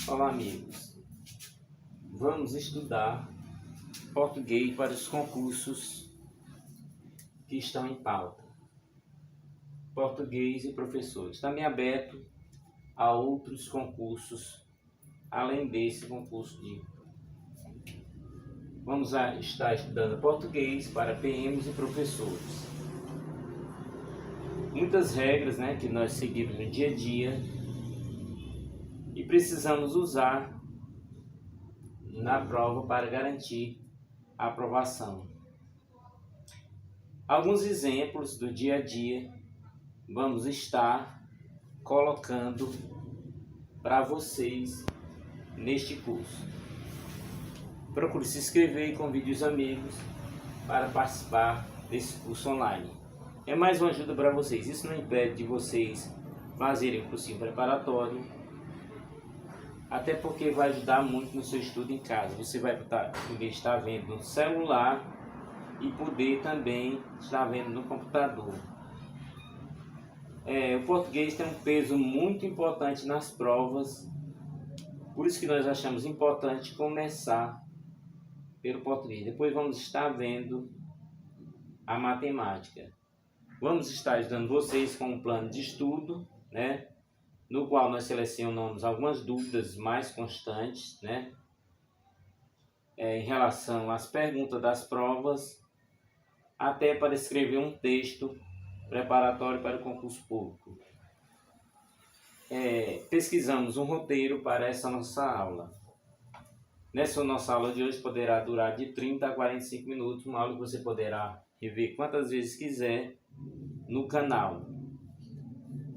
Olá, amigos. Vamos estudar português para os concursos que estão em pauta. Português e professores. Também aberto a outros concursos, além desse concurso Vamos estar estudando português para PMs e professores. Muitas regras, que nós seguimos no dia a dia e precisamos usar na prova para garantir a aprovação. Alguns exemplos do dia a dia vamos estar colocando para vocês neste curso. Procure se inscrever e convide os amigos para participar desse curso online. É mais uma ajuda para vocês. Isso não impede de vocês fazerem o cursinho preparatório, até porque vai ajudar muito no seu estudo em casa. Você vai poder estar vendo no celular e poder também estar vendo no computador. O português tem um peso muito importante nas provas, por isso que nós achamos importante começar pelo português. Depois vamos estar vendo a matemática. Vamos estar ajudando vocês com um plano de estudo, no qual nós selecionamos algumas dúvidas mais constantes, em relação às perguntas das provas, até para escrever um texto preparatório para o concurso público. Pesquisamos um roteiro para essa nossa aula. Nessa nossa aula de hoje poderá durar de 30 a 45 minutos, uma aula que você poderá rever quantas vezes quiser no canal.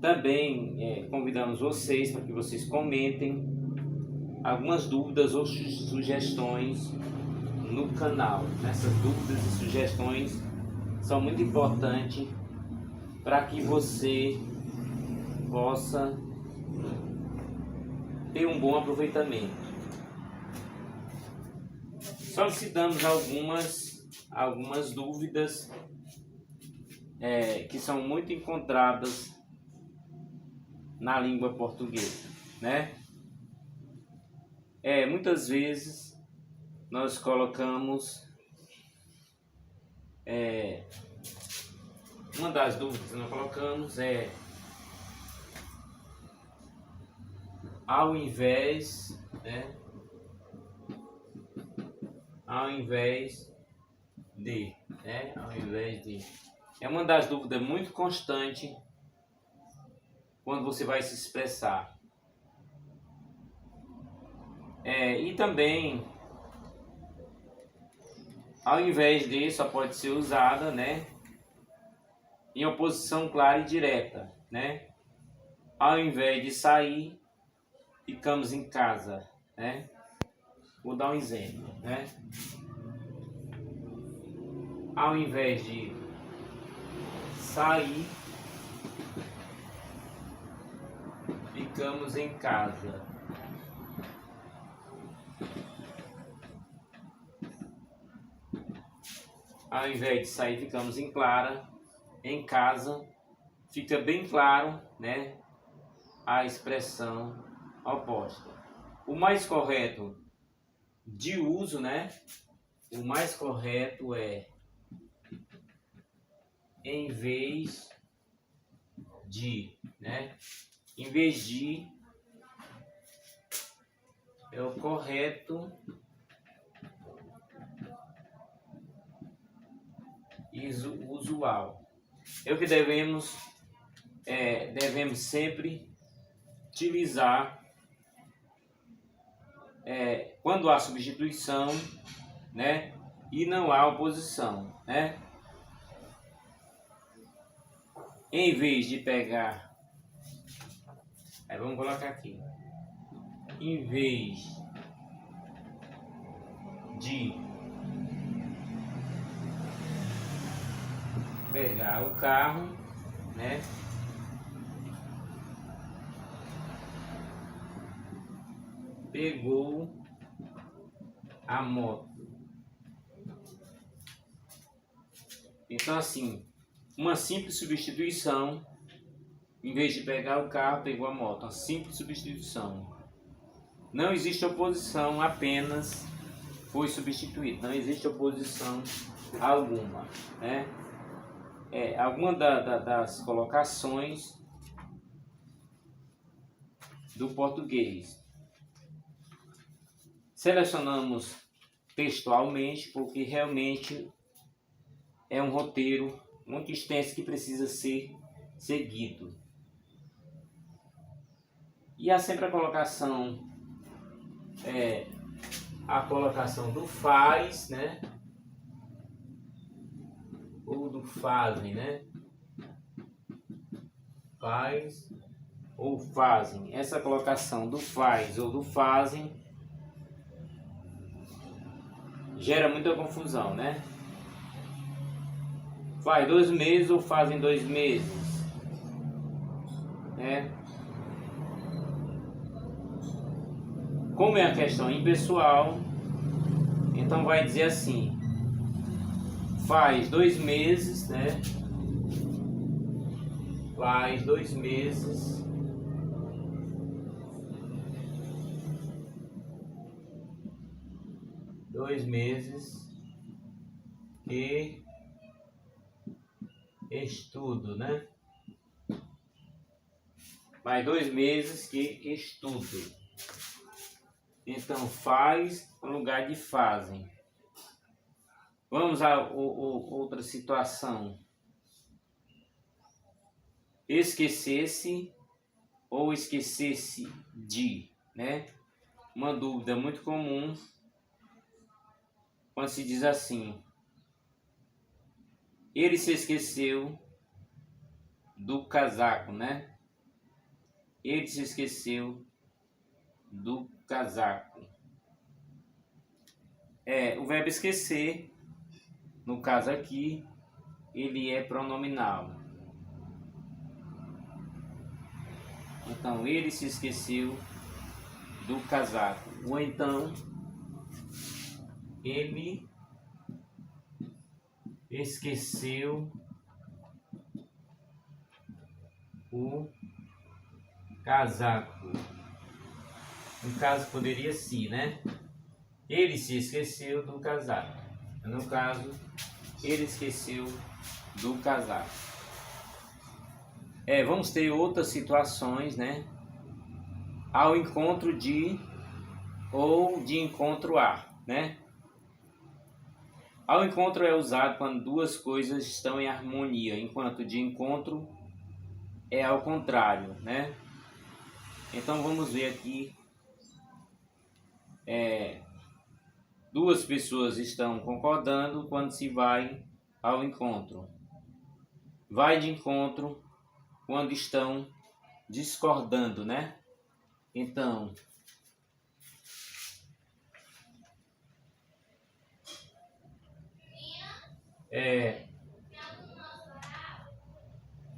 Também convidamos vocês para que vocês comentem algumas dúvidas ou sugestões no canal. Essas dúvidas e sugestões são muito importantes para que você possa ter um bom aproveitamento. Solicitamos algumas dúvidas que são muito encontradas na língua portuguesa, muitas vezes nós colocamos uma das dúvidas que nós colocamos ao invés de. É uma das dúvidas muito constante quando você vai se expressar. E também, ao invés de, só pode ser usada, em oposição clara e direta, Ao invés de sair, ficamos em casa, Vou dar um exemplo, Ao invés de sair, ficamos em casa. Ao invés de sair, ficamos em clara, em casa. Fica bem claro, a expressão oposta. O mais correto de uso, o mais correto é em vez de, Em vez de é o correto e usual. É o que devemos sempre utilizar quando há substituição, e não há oposição, Em vez de pegar, vamos colocar aqui, em vez de pegar o carro, pegou a moto. Então, assim, uma simples substituição, em vez de pegar o carro, pegou a moto. Uma simples substituição. Não existe oposição, apenas foi substituído. Não existe oposição alguma, né? Alguma das colocações do português. Selecionamos textualmente porque realmente é um roteiro muito extenso que precisa ser seguido. E há sempre a colocação do faz, né? Ou do fazem, né? Faz ou fazem. Essa colocação do faz ou do fazem gera muita confusão, né? Faz 2 meses ou fazem 2 meses, né? Como é a questão impessoal, então vai dizer assim: faz 2 meses, né? Faz 2 meses. Que estudo, né? Faz 2 meses que estudo. Então faz no lugar de fazem. Vamos a outra situação. Esquecer-se ou esquecer-se de, né? Uma dúvida muito comum quando se diz assim: ele se esqueceu do casaco, né? Ele se esqueceu do casaco. O verbo esquecer, no caso aqui, ele é pronominal. Então, ele se esqueceu do casaco. Ou então, ele esqueceu o casaco. No caso, poderia ser, né? Ele se esqueceu do casaco. No caso, ele esqueceu do casaco. Vamos ter outras situações, né? Ao encontro de ou de encontro a, né? Ao encontro é usado quando duas coisas estão em harmonia, enquanto de encontro é ao contrário, né? Então vamos ver aqui. Duas pessoas estão concordando quando se vai ao encontro. Vai de encontro quando estão discordando, né? Então,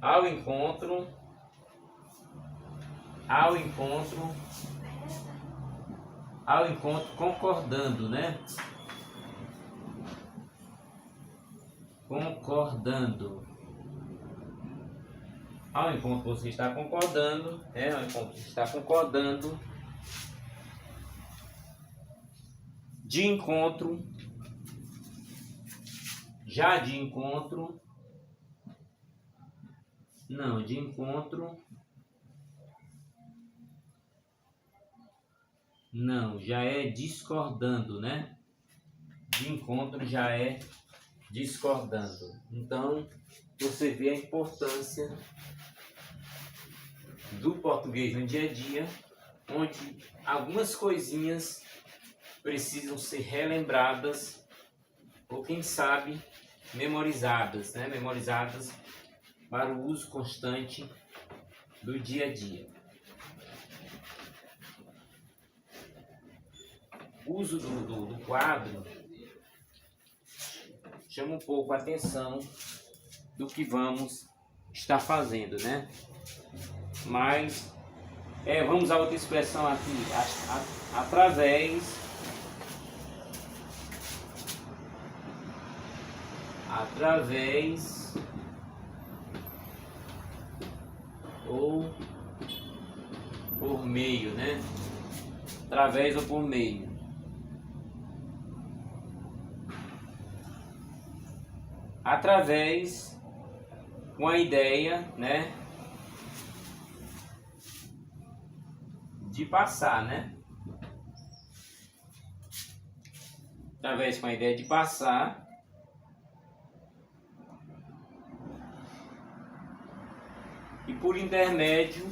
ao encontro concordando, né? Concordando. Ao encontro você está concordando, ao encontro você está concordando. De encontro, já de encontro, não, de encontro, não, já é discordando, né? De encontro já é discordando. Então, você vê a importância do português no dia a dia, onde algumas coisinhas precisam ser relembradas ou, quem sabe, memorizadas, né? Memorizadas para o uso constante do dia a dia. O uso do quadro chama um pouco a atenção do que vamos estar fazendo, né? Mas vamos a outra expressão aqui, através ou por meio, né? através ou por meio. Através, com a ideia, né, de passar, né? Através com a ideia de passar. E por intermédio,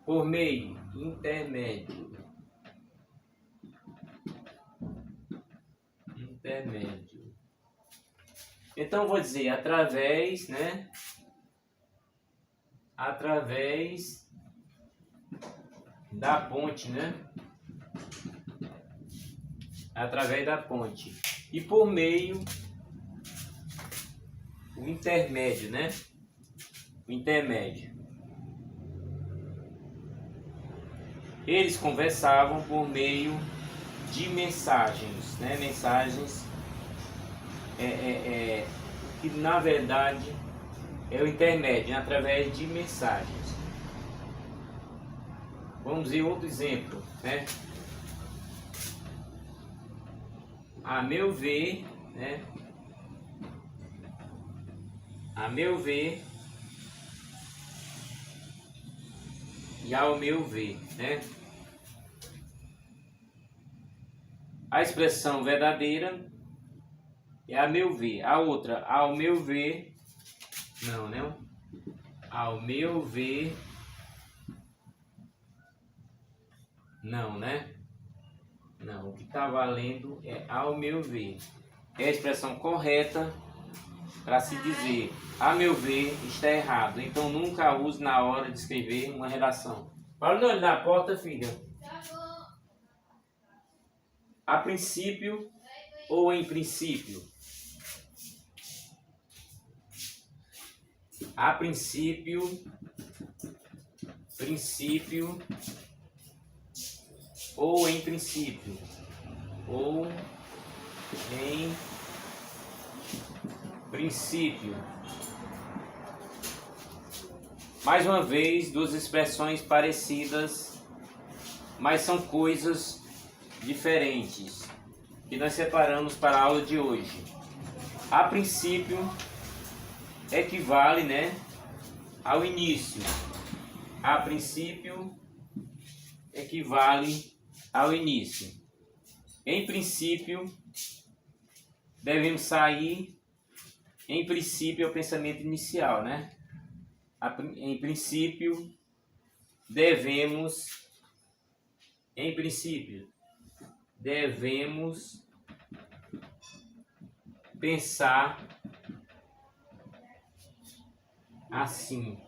por meio, intermédio. Então vou dizer através, né? Através da ponte, né? Através da ponte. E por meio, o intermédio, né? O intermédio. Eles conversavam por meio de mensagens, né? Mensagens que na verdade é o intermédio, através de mensagens. Vamos ver outro exemplo, né? A meu ver, né? A meu ver e ao meu ver, né? A expressão verdadeira é a meu ver. A outra, ao meu ver, não, né? Ao meu ver, não, né? Não, o que está valendo é ao meu ver. É a expressão correta para se dizer, a meu ver, está errado. Então nunca use na hora de escrever uma redação. Para não olhar na porta, filha. A princípio ou em princípio? A princípio, princípio ou em princípio, ou em princípio. Mais uma vez, duas expressões parecidas, mas são coisas diferentes que nós separamos para a aula de hoje. A princípio equivale, né, ao início. A princípio equivale ao início. Em princípio, devemos sair. Em princípio é o pensamento inicial, né? Em princípio, devemos. Em princípio, devemos pensar assim.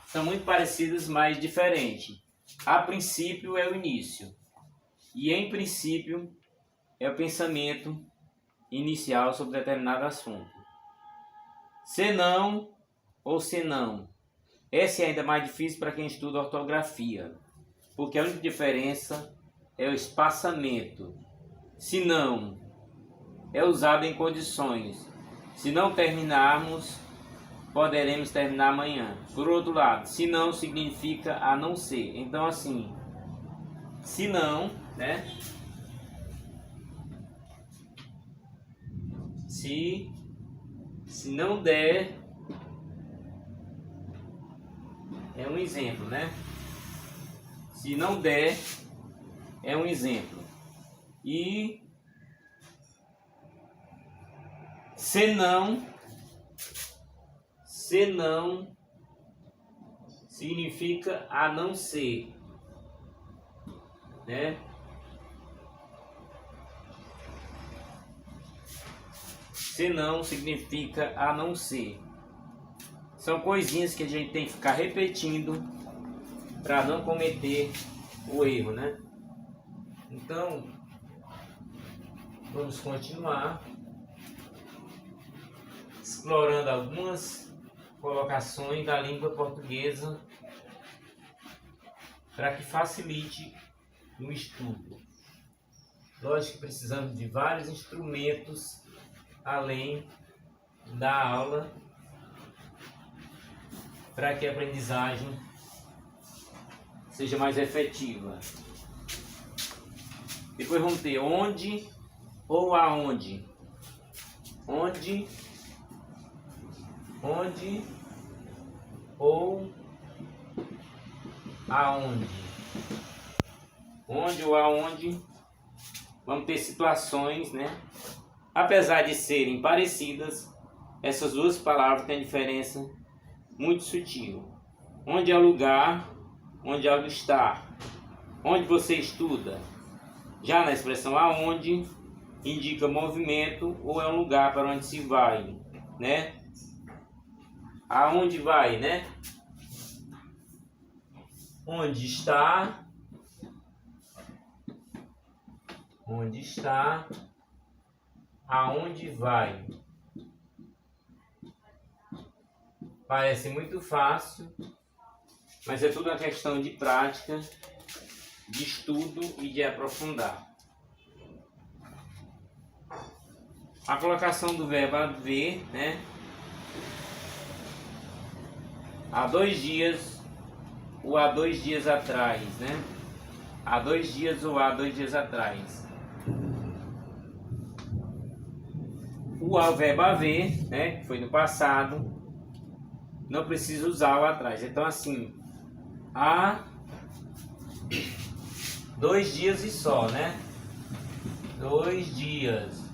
São muito parecidos, mas diferentes. A princípio é o início. E em princípio é o pensamento inicial sobre determinado assunto. Senão ou senão. Essa é ainda mais difícil para quem estuda ortografia. Porque a única diferença é o espaçamento. Senão é usado em condições. Se não terminarmos, poderemos terminar amanhã. Por outro lado, se não significa a não ser. Então assim, se não, né? Se não der, é um exemplo, né? Se não der, é um exemplo. E se não significa a não ser, né? Se não significa a não ser. São coisinhas que a gente tem que ficar repetindo para não cometer o erro, né? Então, vamos continuar explorando algumas colocações da língua portuguesa para que facilite o estudo. Lógico que precisamos de vários instrumentos além da aula para que a aprendizagem seja mais efetiva. Depois vamos ter onde ou aonde. Onde ou aonde. Onde ou aonde. Vamos ter situações, né? Apesar de serem parecidas, essas duas palavras têm diferença muito sutil. Onde é o lugar, onde algo está. Onde você estuda. Já na expressão aonde, indica movimento ou é um lugar para onde se vai, né? Aonde vai, né? Onde está? Onde está? Aonde vai? Parece muito fácil, mas é tudo uma questão de prática, de estudo e de aprofundar. A colocação do verbo haver, né? Há 2 dias ou há 2 dias atrás, né? Há 2 dias ou há 2 dias atrás. O verbo haver, né? Que foi no passado, não precisa usar o atrás. Então assim, há 2 dias e só, né? 2 dias.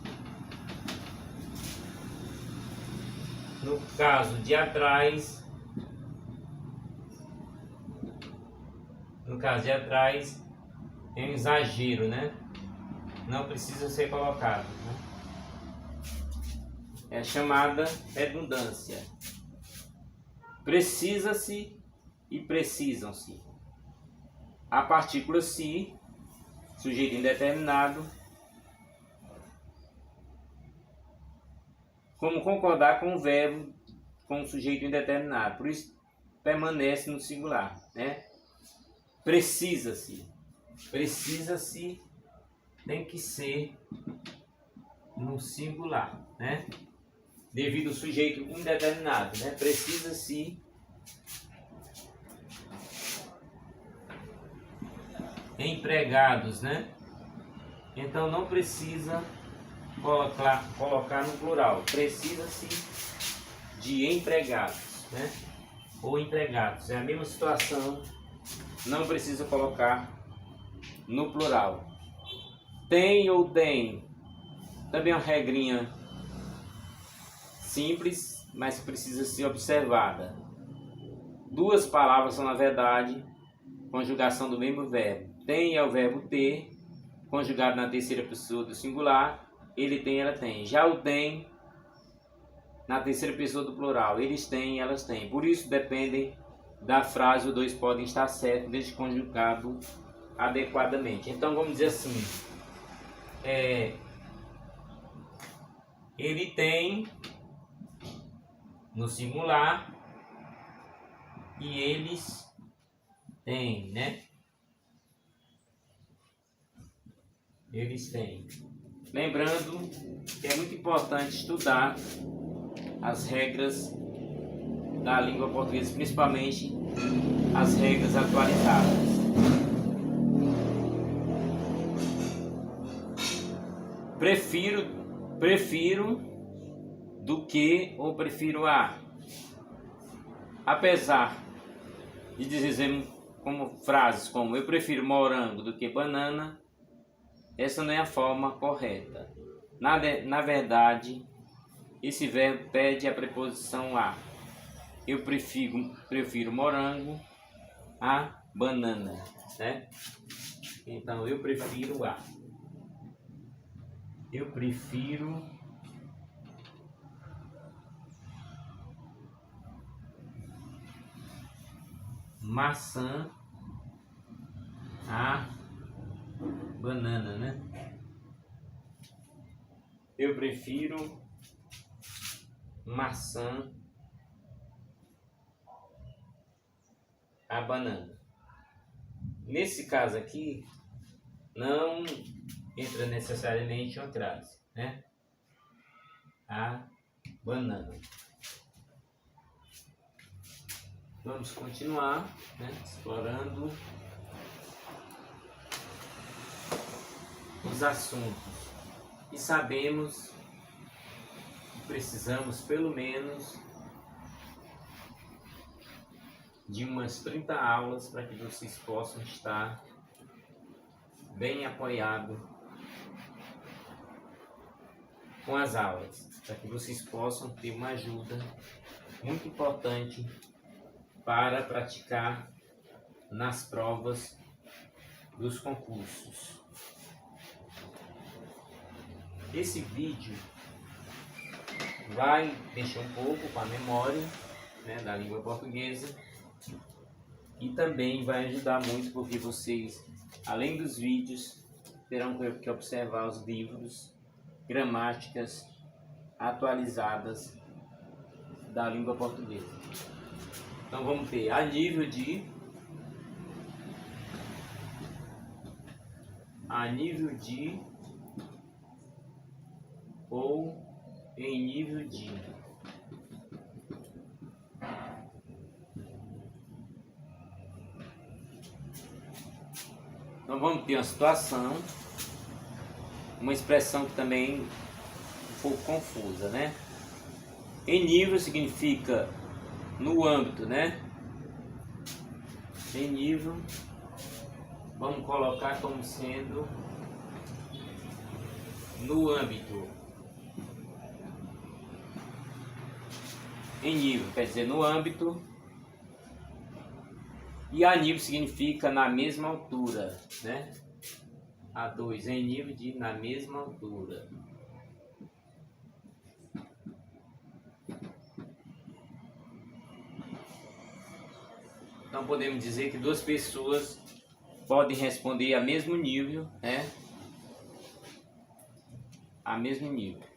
No caso de atrás, é um exagero, né? Não precisa ser colocado, né? É chamada redundância. Precisa-se e precisam-se. A partícula se, sujeito indeterminado, como concordar com o verbo com o sujeito indeterminado. Por isso permanece no singular, né? Precisa-se. Precisa-se tem que ser no singular, né? Devido ao sujeito indeterminado, né? Precisa-se empregados, né? Então não precisa colocar no plural. Precisa-se de empregados, né? Ou empregados. É a mesma situação. Não precisa colocar no plural. Tem ou tem. Também é uma regrinha simples, mas precisa ser observada. 2 palavras são, na verdade, conjugação do mesmo verbo. Tem é o verbo ter, conjugado na terceira pessoa do singular. Ele tem, ela tem. Já o tem, na terceira pessoa do plural. Eles têm, elas têm. Por isso, dependem da frase, os 2 podem estar certos, desde conjugado adequadamente. Então, vamos dizer assim. Ele tem no singular e eles têm, né? Eles têm. Lembrando que é muito importante estudar as regras da língua portuguesa, principalmente as regras atualizadas. Prefiro do que ou prefiro a. Apesar de dizer como frases como eu prefiro morango do que banana, essa não é a forma correta. Na verdade, esse verbo pede a preposição a. Eu prefiro morango a banana, né? Então eu prefiro a. Eu prefiro maçã a banana, né? Eu prefiro maçã a banana. Nesse caso aqui, não entra necessariamente uma crase, né? A banana. Vamos continuar, né? Explorando os assuntos e sabemos que precisamos pelo menos de umas 30 aulas para que vocês possam estar bem apoiados com as aulas, para que vocês possam ter uma ajuda muito importante para praticar nas provas dos concursos. Esse vídeo vai mexer um pouco com a memória, né, da língua portuguesa, e também vai ajudar muito porque vocês, além dos vídeos, terão que observar os livros, gramáticas atualizadas da língua portuguesa. Então vamos ter a nível de ou em nível de. Então vamos ter uma situação, uma expressão que também é um pouco confusa, né? Em nível significa no âmbito, né? Em nível, vamos colocar como sendo no âmbito. Em nível quer dizer no âmbito. E a nível significa na mesma altura, né? A2 em nível de na mesma altura. Então podemos dizer que duas pessoas podem responder a mesmo nível, né? A mesmo nível.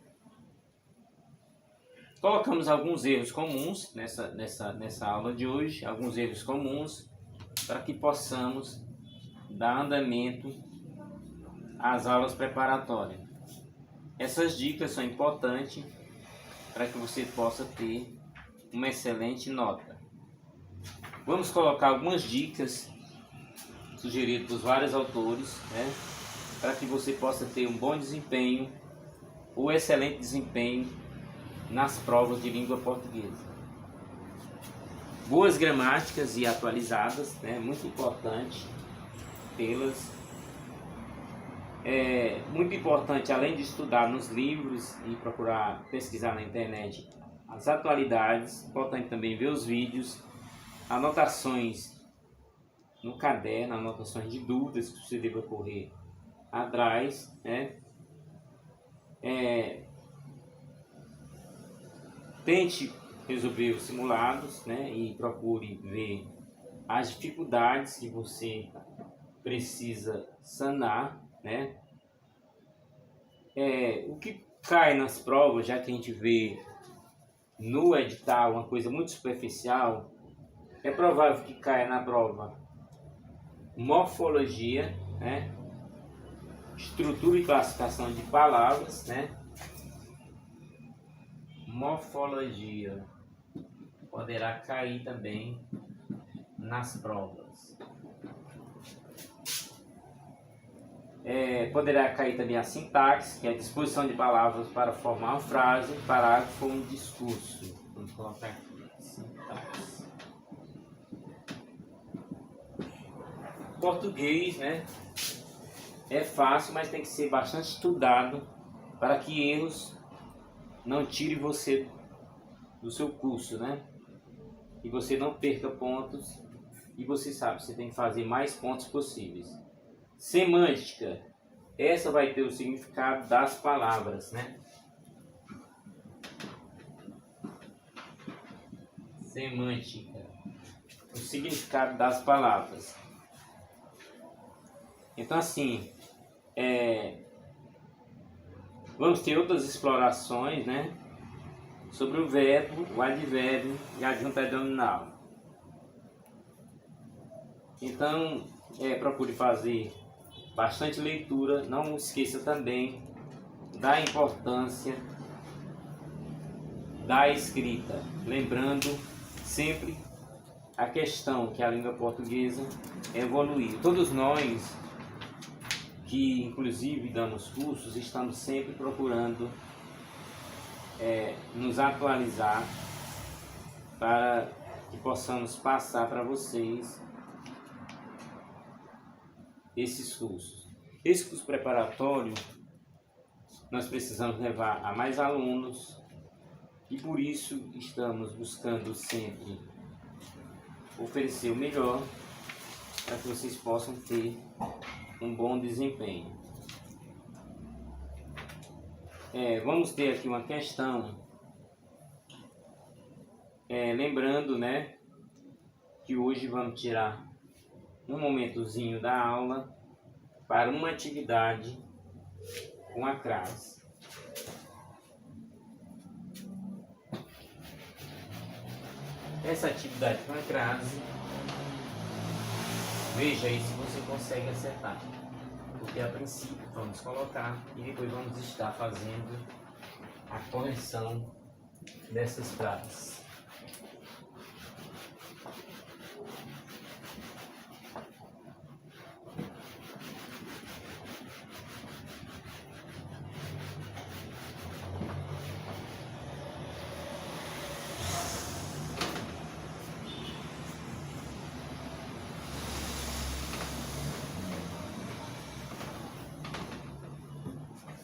Colocamos alguns erros comuns nessa aula de hoje, alguns erros comuns, para que possamos dar andamento às aulas preparatórias. Essas dicas são importantes para que você possa ter uma excelente nota. Vamos colocar algumas dicas sugeridas por vários autores, né, para que você possa ter um bom desempenho ou excelente desempenho nas provas de língua portuguesa. Boas gramáticas e atualizadas, né, muito importante tê-las. É muito importante, além de estudar nos livros e procurar pesquisar na internet as atualidades, importante também ver os vídeos, anotações no caderno, anotações de dúvidas que você deva correr atrás, né? Tente resolver os simulados, né? E procure ver as dificuldades que você precisa sanar, né? O que cai nas provas, já que a gente vê no edital uma coisa muito superficial, é provável que caia na prova morfologia, né? Estrutura e classificação de palavras, né? Morfologia poderá cair também nas provas. Poderá cair também a sintaxe, que é a disposição de palavras para formar uma frase, um parágrafo ou um discurso. Vamos colocar aqui, sintaxe. Português, né? É fácil, mas tem que ser bastante estudado para que erros não tirem você do seu curso, né? E você não perca pontos. E você sabe, você tem que fazer mais pontos possíveis. Semântica. Essa vai ter o significado das palavras, né? Semântica. O significado das palavras. Então, assim, vamos ter outras explorações, né? Sobre o verbo, o advérbio e a adjunta adnominal. Então, procure fazer bastante leitura. Não esqueça também da importância da escrita. Lembrando sempre a questão que a língua portuguesa evoluiu. Todos nós que inclusive damos cursos, estamos sempre procurando nos atualizar para que possamos passar para vocês esses cursos. Esse curso preparatório nós precisamos levar a mais alunos e por isso estamos buscando sempre oferecer o melhor para que vocês possam ter um bom desempenho. Vamos ter aqui uma questão, lembrando, né, que hoje vamos tirar um momentozinho da aula para uma atividade com a crase. Essa atividade com a crase, veja aí se você consegue acertar, porque a princípio vamos colocar e depois vamos estar fazendo a correção dessas frases.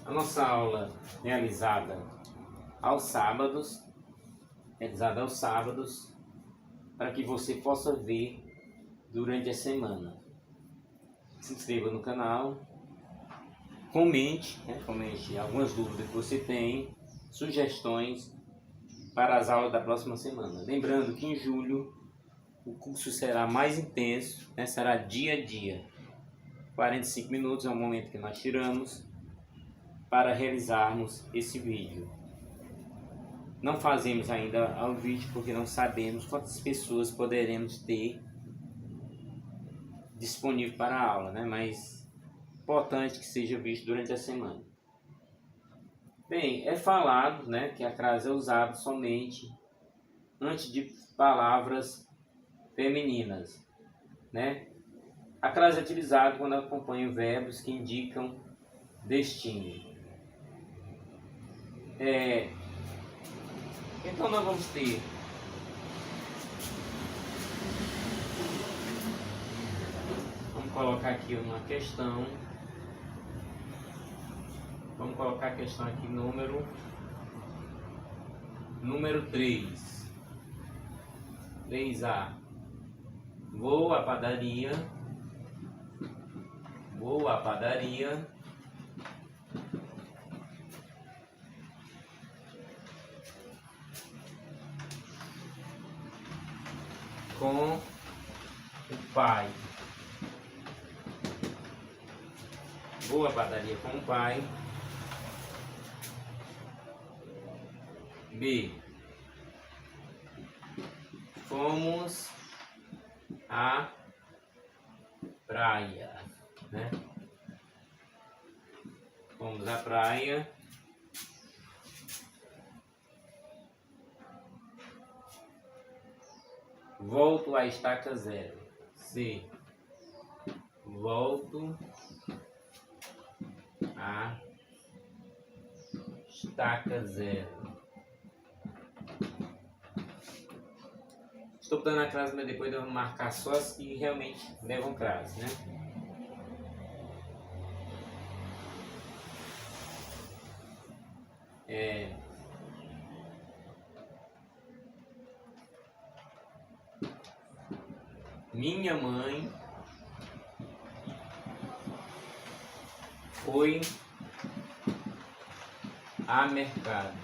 A nossa aula realizada aos sábados, para que você possa ver durante a semana. Se inscreva no canal, comente algumas dúvidas que você tem, sugestões para as aulas da próxima semana. Lembrando que em julho o curso será mais intenso, será dia a dia. 45 minutos é o momento que nós tiramos para realizarmos esse vídeo. Não fazemos ainda ao vídeo porque não sabemos quantas pessoas poderemos ter disponível para a aula, mas é importante que seja visto durante a semana. Bem, é falado, que a crase é usada somente antes de palavras femininas, A crase é utilizada quando acompanha verbos que indicam destino. Então nós vamos ter colocar aqui uma questão. Vamos colocar a questão aqui número 3. 3A. Vou à padaria. Com o pai. Vou à padaria com o pai. B. Fomos à praia, Fomos à praia. Volto à estaca zero. C. Volto à estaca zero. Estou botando a crase, mas depois eu vou marcar só as que realmente levam crase, Minha mãe foi a mercado.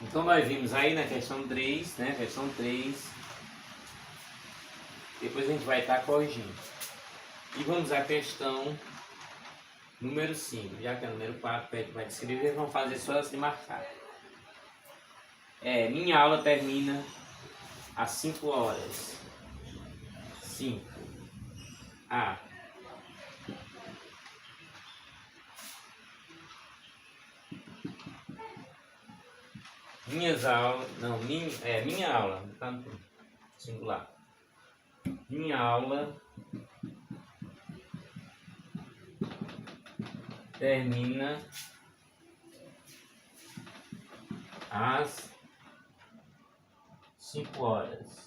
Então nós vimos aí na questão 3, Questão 3. Depois a gente vai estar corrigindo. E vamos à questão número 5. Já que é número 4, Pedro vai escrever, vamos fazer só as de marcar. Minha aula termina às 5 horas. 5. A. Minhas aulas, não, minha aula, singular. Minha aula termina às 5 horas.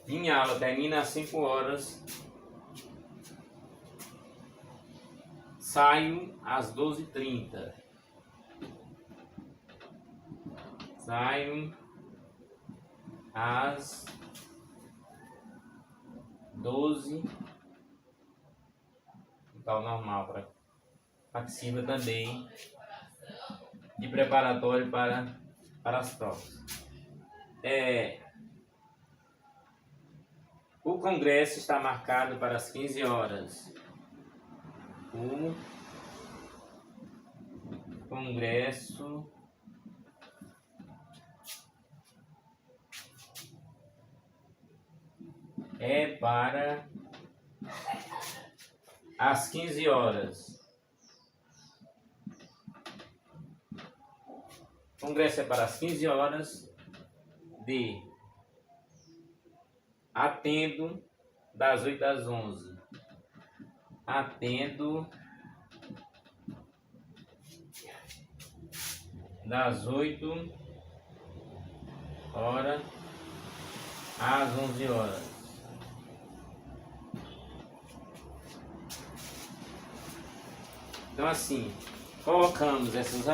Minha aula termina às 5 horas. Saio às 12h30. Saio às 12. Então, normal para que sirva também de preparatório para as provas. O congresso está marcado para as 15 horas. O congresso é para as 15 horas. O congresso é para as 15 horas de atendo das 8 às 11. Atendo das 8 horas às 11 horas. Então assim, colocamos essas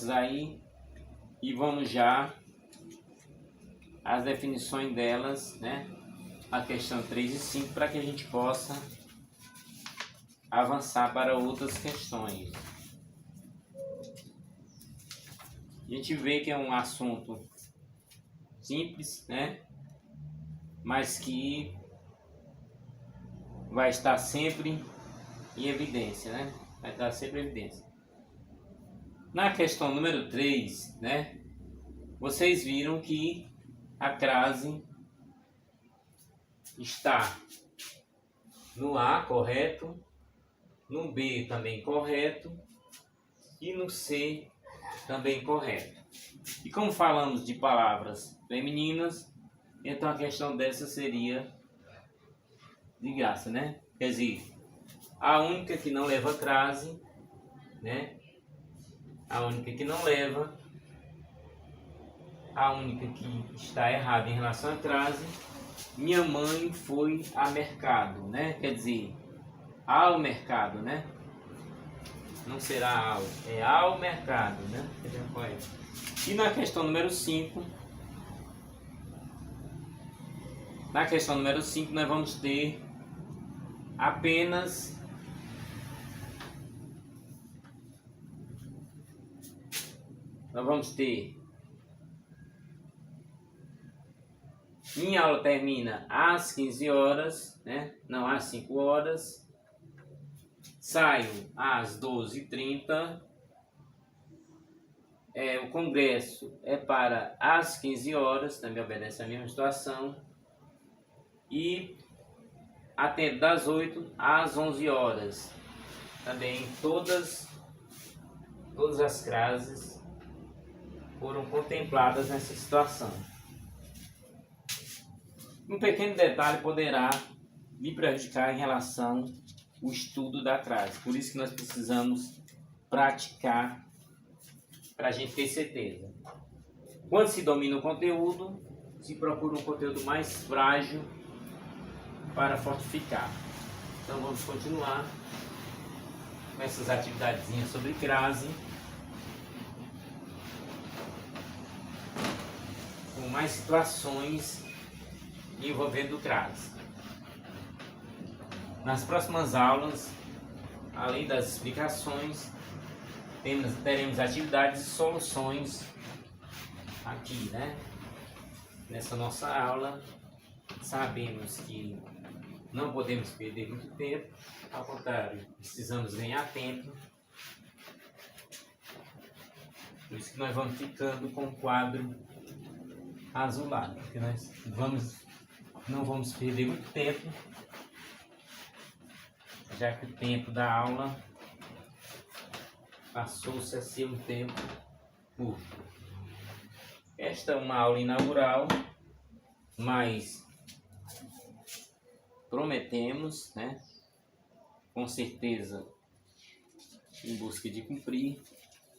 aí e vamos já as definições delas, né? A questão 3 e 5, para que a gente possa avançar para outras questões. A gente vê que é um assunto simples, né? Mas que vai estar sempre em evidência, né? Vai estar sempre em evidência. Na questão número 3, né? Vocês viram que a crase está no A, correto, no B também correto e no C também correto. E como falamos de palavras femininas, então a questão dessa seria de graça, né? Quer dizer, a única que não leva crase, né? A única que não leva, a única que está errada em relação à crase. Minha mãe foi ao mercado, né? Quer dizer, ao mercado, né? Não será ao, é ao mercado, né? E na questão número 5, nós vamos ter apenas minha aula termina às 15 horas, né? Não, às 5 horas. Saio às 12h30. O congresso é para às 15 horas, também obedece a mesma situação. E atendo das 8 às 11 horas. Também todas as crases foram contempladas nessa situação. Um pequeno detalhe poderá lhe prejudicar em relação ao estudo da crase. Por isso que nós precisamos praticar para a gente ter certeza. Quando se domina o conteúdo, se procura um conteúdo mais frágil para fortificar. Então vamos continuar com essas atividadezinhas sobre crase, com mais situações envolvendo crase. Nas próximas aulas, além das explicações, teremos atividades e soluções aqui, né? Nessa nossa aula, sabemos que não podemos perder muito tempo, ao contrário, precisamos ganhar tempo. Por isso que nós vamos ficando com o quadro azulado, porque nós não vamos perder muito tempo, já que o tempo da aula passou-se a ser um tempo curto. Esta é uma aula inaugural, mas prometemos, né, com certeza, em busca de cumprir,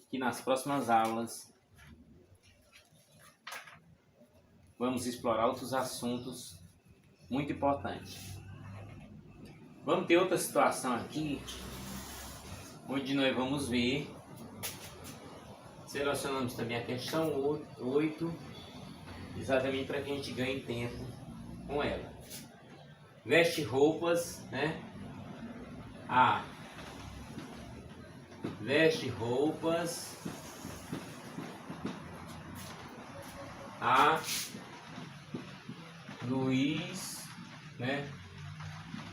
que nas próximas aulas vamos explorar outros assuntos muito importantes. Vamos ter outra situação aqui, onde nós vamos ver, selecionamos também a questão 8, exatamente para que a gente ganhe tempo com ela. Veste roupas, né? A. Veste roupas. A. Luiz, né?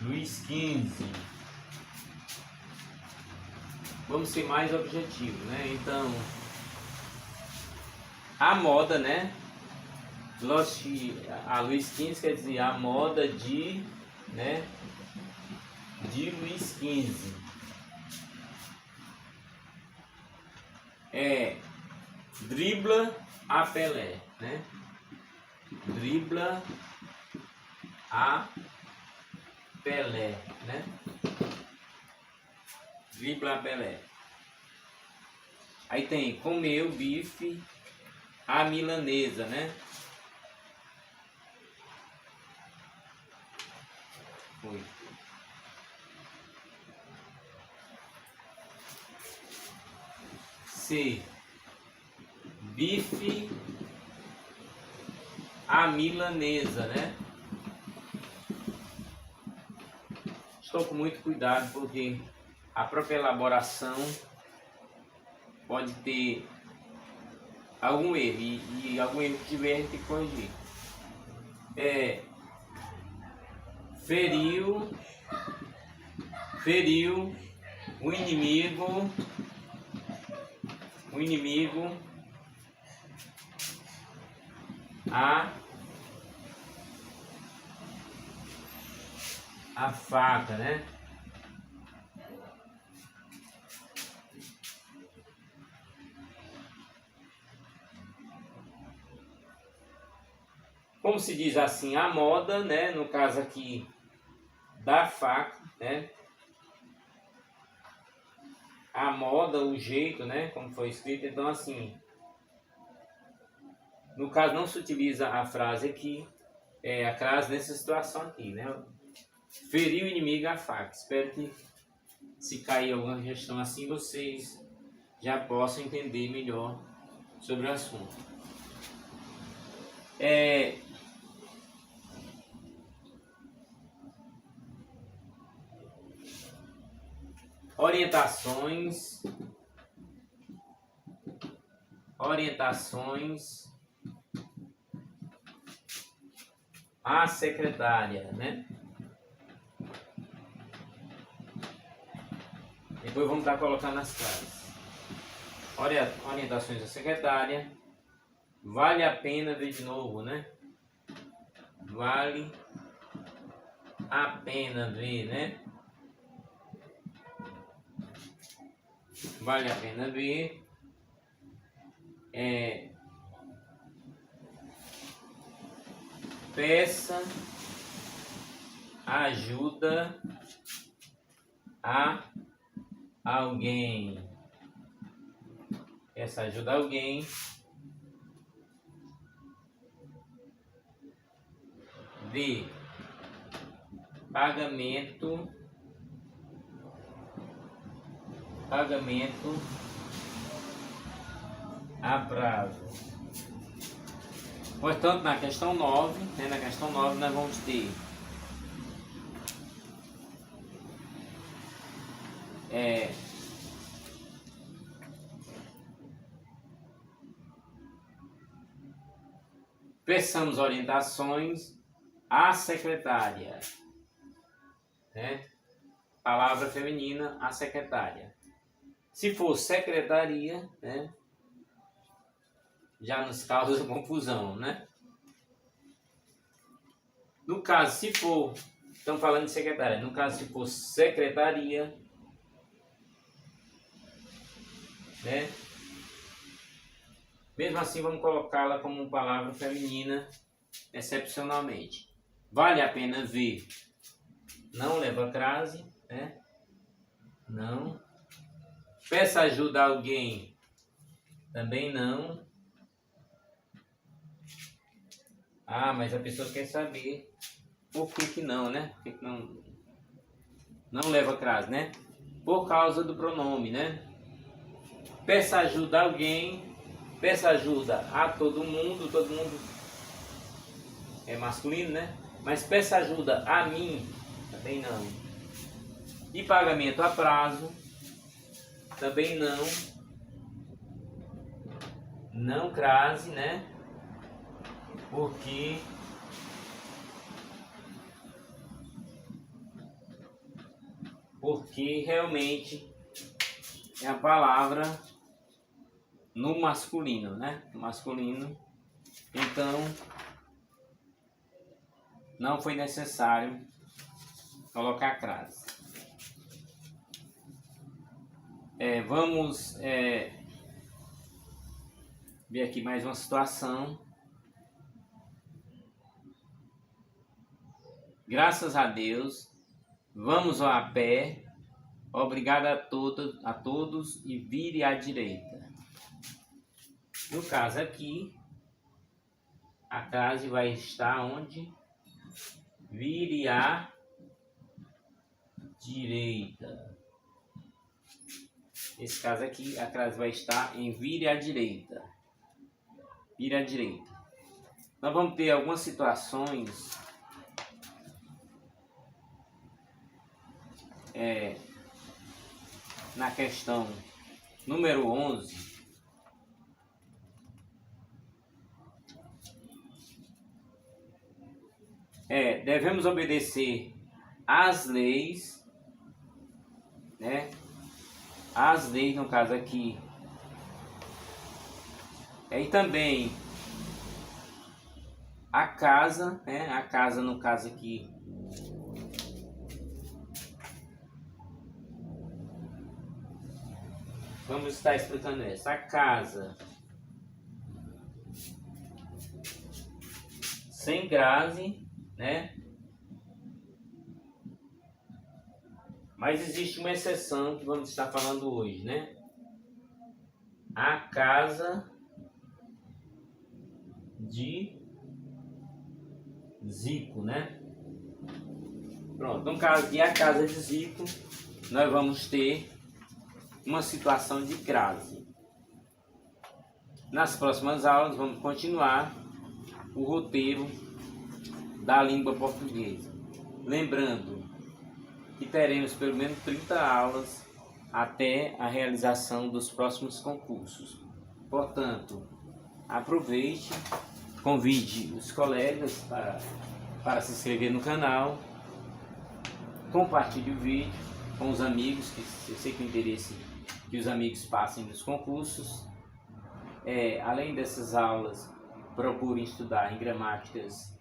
Luiz XV. Vamos ser mais objetivos, né? Então, a moda, né? A Luiz XV quer dizer a moda de, né? De Luiz XV. Dribla a Pelé, né? Dribla a Pelé, né? Dribla a Pelé. Aí tem comeu bife a milanesa, né? Foi. C. Bife a milanesa, né? Estou com muito cuidado porque a própria elaboração pode ter algum erro e algum erro que tiver a gente tem que corrigir. Feriu o inimigo a faca, né? Como se diz assim, a moda, né? No caso aqui da faca, né? A moda, o jeito, né? Como foi escrito, então assim, no caso não se utiliza a frase aqui, a frase nessa situação aqui, né? Feriu o inimigo a faca. Espero que, se cair alguma questão assim, vocês já possam entender melhor sobre o assunto. Orientações à secretária, né? Depois vamos estar colocando as frases. Orientações à secretária. Vale a pena ver de novo, né? Vale a pena ver, né? Vale a pena ver. Peça ajuda a alguém. Peça ajuda a alguém. De pagamento a prazo. Portanto, na questão 9, né, nós vamos ter peçamos orientações à secretária, né? Palavra feminina, a secretária. Se for secretaria, né, já nos causa confusão, né? No caso, se for, estamos falando de secretária, no caso, se for secretaria, né, Mesmo assim, vamos colocá-la como palavra feminina, excepcionalmente. Vale a pena ver. Não leva crase, né? Não. Peça ajuda a alguém. Também não. Ah, mas a pessoa quer saber por que não, né? Por que não leva crase, né? Por causa do pronome, né? Peça ajuda a alguém. Peça ajuda a todo mundo é masculino, né? Mas peça ajuda a mim, também não. E pagamento a prazo, também não. Não crase, né? Porque realmente é a palavra no masculino, né? No masculino. Então, não foi necessário colocar crase. Vamos ver aqui mais uma situação. Graças a Deus, vamos a pé. Obrigado a todos e vire à direita. No caso aqui, a crase vai estar onde? Vire à direita. Nesse caso aqui, a crase vai estar em vire à direita. Vire à direita. Nós vamos ter algumas situações na questão número 11. Devemos obedecer às leis, né? As leis, no caso aqui. E também a casa, né? A casa, no caso aqui. Vamos estar explicando essa. A casa sem crase, né? Mas existe uma exceção que vamos estar falando hoje, né? A casa de Zico, né? Pronto, no caso de a casa de Zico, nós vamos ter uma situação de crase. Nas próximas aulas vamos continuar o roteiro da língua portuguesa. Lembrando que teremos pelo menos 30 aulas até a realização dos próximos concursos. Portanto, aproveite, convide os colegas para se inscrever no canal, compartilhe o vídeo com os amigos, que eu sei que o interesse que os amigos passem nos concursos. Além dessas aulas, procure estudar em gramáticas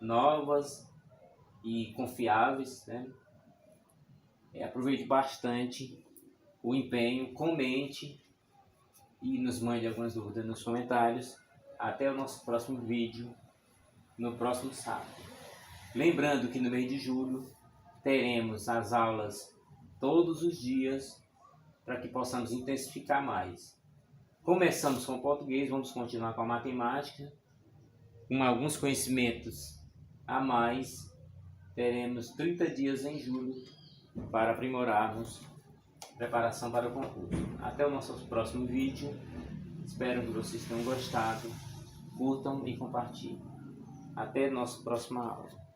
novas e confiáveis, né? Aproveite bastante o empenho, comente e nos mande algumas dúvidas nos comentários. Até o nosso próximo vídeo, no próximo sábado. Lembrando que no mês de julho teremos as aulas todos os dias para que possamos intensificar mais. Começamos com o português, vamos continuar com a matemática, com alguns conhecimentos a mais. Teremos 30 dias em julho para aprimorarmos a preparação para o concurso. Até o nosso próximo vídeo. Espero que vocês tenham gostado. Curtam e compartilhem. Até a nossa próxima aula.